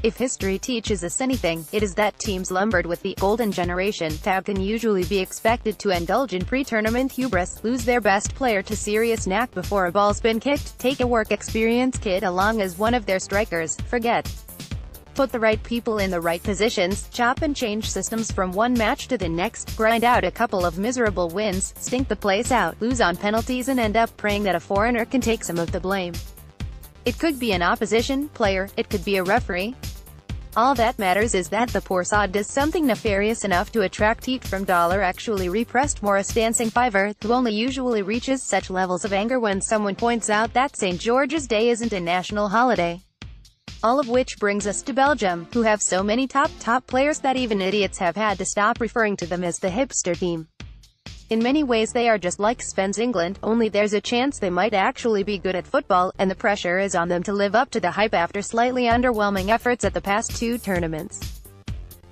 If history teaches us anything, it is that teams lumbered with the golden generation tab can usually be expected to indulge in pre-tournament hubris, lose their best player to serious knack before a ball's been kicked, take a work experience kid along as one of their strikers, put the right people in the right positions, chop and change systems from one match to the next, grind out a couple of miserable wins, stink the place out, lose on penalties and end up praying that a foreigner can take some of the blame. It could be an opposition player, it could be a referee. All that matters is that the poor sod does something nefarious enough to attract heat from actually repressed Morris Dancing Fiver, who only usually reaches such levels of anger when someone points out that St. George's Day isn't a national holiday. All of which brings us to Belgium, who have so many top players that even idiots have had to stop referring to them as the hipster team. In many ways they are just like Sven's England, only there's a chance they might actually be good at football, and the pressure is on them to live up to the hype after slightly underwhelming efforts at the past two tournaments.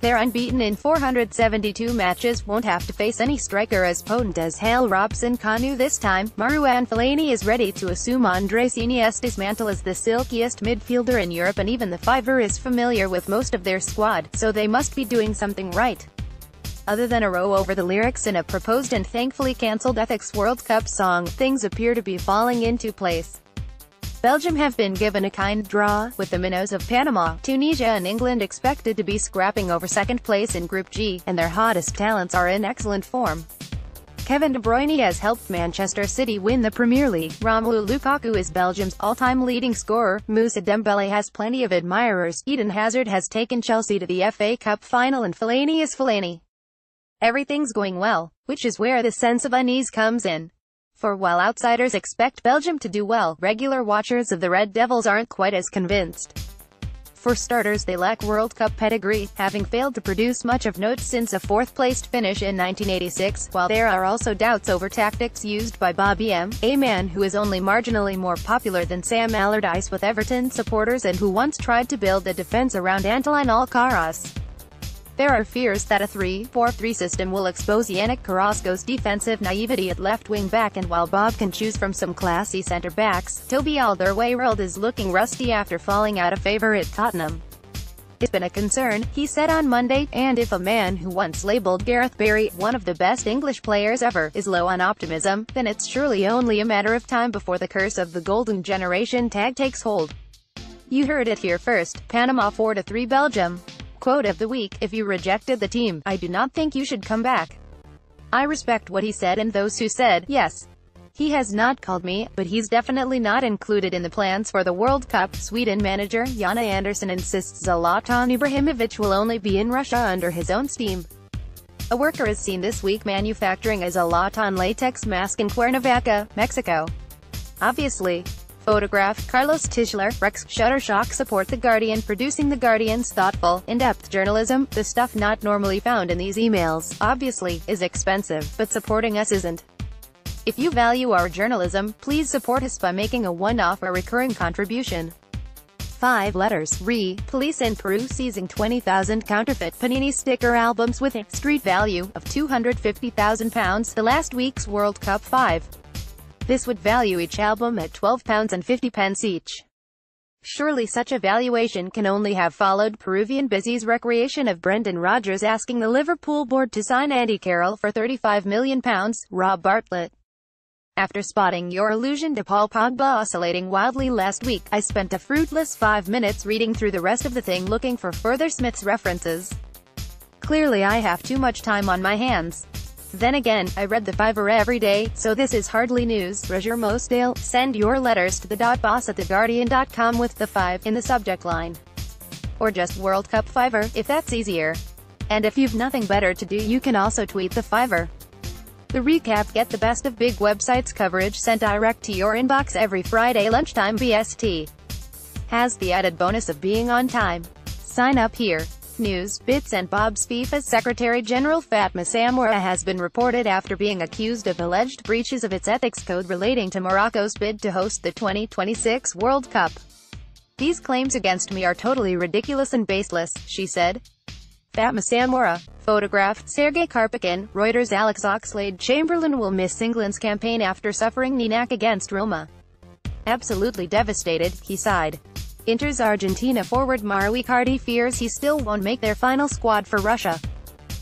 They're unbeaten in 472 matches, won't have to face any striker as potent as Hale Robson-Kanu this time. Marouane Fellaini is ready to assume Andres Iniesta's mantle as the silkiest midfielder in Europe, and even the Fiver is familiar with most of their squad, so they must be doing something right. Other than a row over the lyrics in a proposed and thankfully cancelled Ethics World Cup song, things appear to be falling into place. Belgium have been given a kind draw, with the minnows of Panama, Tunisia and England expected to be scrapping over second place in Group G, and their hottest talents are in excellent form. Kevin De Bruyne has helped Manchester City win the Premier League, Romelu Lukaku is Belgium's all-time leading scorer, Moussa Dembele has plenty of admirers, Eden Hazard has taken Chelsea to the FA Cup final, and Fellaini is Fellaini. Everything's going well, which is where the sense of unease comes in. For while outsiders expect Belgium to do well, regular watchers of the Red Devils aren't quite as convinced. For starters, they lack World Cup pedigree, having failed to produce much of note since a fourth-placed finish in 1986, while there are also doubts over tactics used by Bobby M., a man who is only marginally more popular than Sam Allardyce with Everton supporters and who once tried to build a defense around Antolin Alcaraz. There are fears that a 3-4-3 system will expose Yannick Carrasco's defensive naivety at left wing back, and while Bob can choose from some classy centre-backs, Toby Alderweireld is looking rusty after falling out of favour at Tottenham. It's been a concern, he said on Monday, and if a man who once labelled Gareth Barry, one of the best English players ever, is low on optimism, then it's surely only a matter of time before the curse of the golden generation tag takes hold. You heard it here first, Panama 4-3 Belgium. Quote of the week: if you rejected the team, I do not think you should come back. I respect what he said and those who said, yes. He has not called me, but he's definitely not included in the plans for the World Cup. Sweden manager Jana Andersson insists Zlatan Ibrahimovic will only be in Russia under his own steam. A worker is seen this week manufacturing a Zlatan latex mask in Cuernavaca, Mexico. Obviously. Photograph, Carlos Tischler, Rex Shuttershock support The Guardian. Producing The Guardian's thoughtful, in-depth journalism, the stuff not normally found in these emails, obviously, is expensive, but supporting us isn't. If you value our journalism, please support us by making a one-off or recurring contribution. 5 letters. Police in Peru seizing 20,000 counterfeit Panini sticker albums with a street value of £250,000, the last week's World Cup 5. This would value each album at £12.50 each. Surely such a valuation can only have followed Peruvian Busy's recreation of Brendan Rodgers asking the Liverpool board to sign Andy Carroll for £35 million, Rob Bartlett. After spotting your allusion to Paul Pogba oscillating wildly last week, I spent a fruitless 5 minutes reading through the rest of the thing looking for further Smith's references. Clearly I have too much time on my hands. Then again, I read the Fiver every day, so this is hardly news. Roger Mosdale, send your letters to the .boss@theguardian.com with the 5 in the subject line. Or just World Cup Fiver, if that's easier. And if you've nothing better to do, you can also tweet the Fiver. The recap: get the best of big websites coverage sent direct to your inbox every Friday lunchtime BST. Has the added bonus of being on time. Sign up here. News, Bits and Bob's. FIFA's Secretary-General Fatma Samoura has been reported after being accused of alleged breaches of its ethics code relating to Morocco's bid to host the 2026 World Cup. These claims against me are totally ridiculous and baseless, she said. Fatma Samoura. Photograph, Sergei Karpykin, Reuters. Alex Oxlade-Chamberlain will miss England's campaign after suffering knee knack against Roma. Absolutely devastated, he sighed. Inter's Argentina forward Mauro Icardi fears he still won't make their final squad for Russia.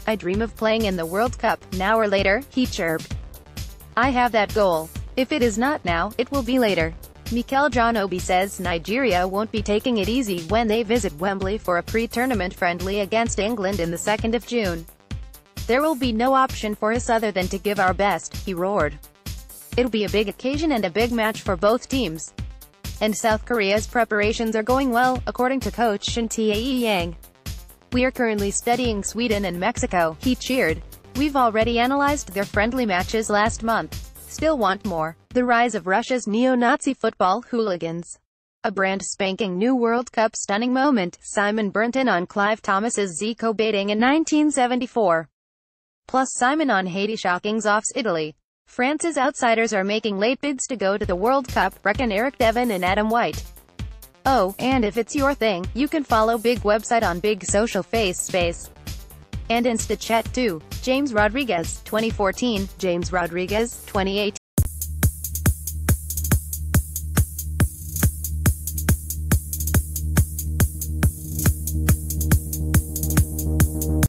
"I dream of playing in the World Cup, now or later," he chirped. "I have that goal. If it is not now, it will be later." Mikel Johnobi says Nigeria won't be taking it easy when they visit Wembley for a pre-tournament friendly against England in the 2nd of June. "There will be no option for us other than to give our best," he roared. "It'll be a big occasion and a big match for both teams. And South Korea's preparations are going well, according to coach Shin Tae-yang. We are currently studying Sweden and Mexico," he cheered. "We've already analyzed their friendly matches last month. Still want more." The rise of Russia's neo-Nazi football hooligans. A brand spanking new World Cup stunning moment. Simon burnt in on Clive Thomas's Zico baiting in 1974. Plus Simon on Haiti shockings offs Italy. France's outsiders are making late bids to go to the World Cup, reckon Eric Devon and Adam White. Oh, and if it's your thing, you can follow Big website on Big social face space. And Insta chat too. James Rodriguez, 2014, James Rodriguez, 2018.